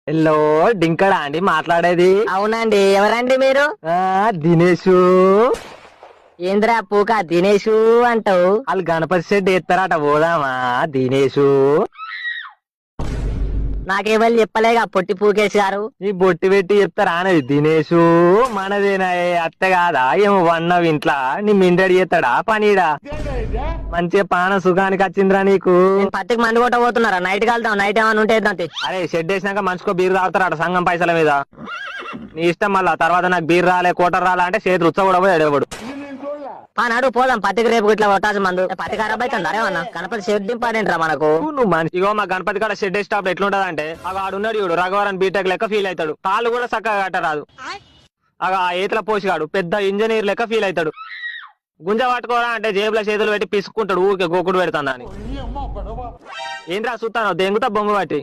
Hello డింకడా అండి మాట్లాడేది? అవునండి, ఎవరండి మీరు? దినేషు. ఏంద్రా పూక దినేషు అంటావు? వాళ్ళు గణపతి షెడ్ ఎత్తారట, పోదామా దినేషు? నాకేమని చెప్పలేగా పొట్టి పూకేష్ గారు. నీ బొట్టి పెట్టి చెప్తారా అనేది దినేషు? మనదేనా అత్త కాదా ఏమో వన్నావు ఇంట్లో? నీ మిండడి చేస్తాడా పనీడా? మంచిగా పాన సుఖానికి వచ్చిందిరా నీకు. నేను పత్తికి మందు కొట్ట పోతున్నారా? నైట్ కలుద్దాం, నైట్ ఏమైనా ఉంటే దంతి. అరే షెడ్ వేసినాక మనిషికో బీరు తాగుతారట సంఘం పైసల మీద. నీ ఇష్టం మళ్ళా. తర్వాత నాకు బీరు రాలే కోటర్ రాలే అంటే చేతి రుచ్చ కూడా పోయి ఎడవడు. నడు పోదాం పత్తికి, రేపు ఇట్లా కొట్టాల్సి మందు. పత్తి ఖరాబ్ అవుతుంది అరేమన్నా. గణపతి షెడ్ ఇంపార్టెంట్ రా మనకు. నువ్వు మనిషి ఇగో మా గణపతి కాడ షెడ్ స్టాప్ ఎట్లుంటది అంటే, ఆడున్నాడు చూడు రఘువరన్ బీటెక్ లెక్క ఫీల్ అవుతాడు. కాళ్ళు కూడా చక్కగా కట్టరాదు. ఆ ఏతల పోసిగాడు పెద్ద ఇంజనీర్ లెక్క ఫీల్ అవుతాడు. గుంజ పట్టుకోరా అంటే జేబులో చేతులు పెట్టి పిసుక్కుంటాడు ఊరికే గోకుడు పెడతాను అని. ఏంద్రా చూస్తాను దెంగుతా బొంగు పట్టి.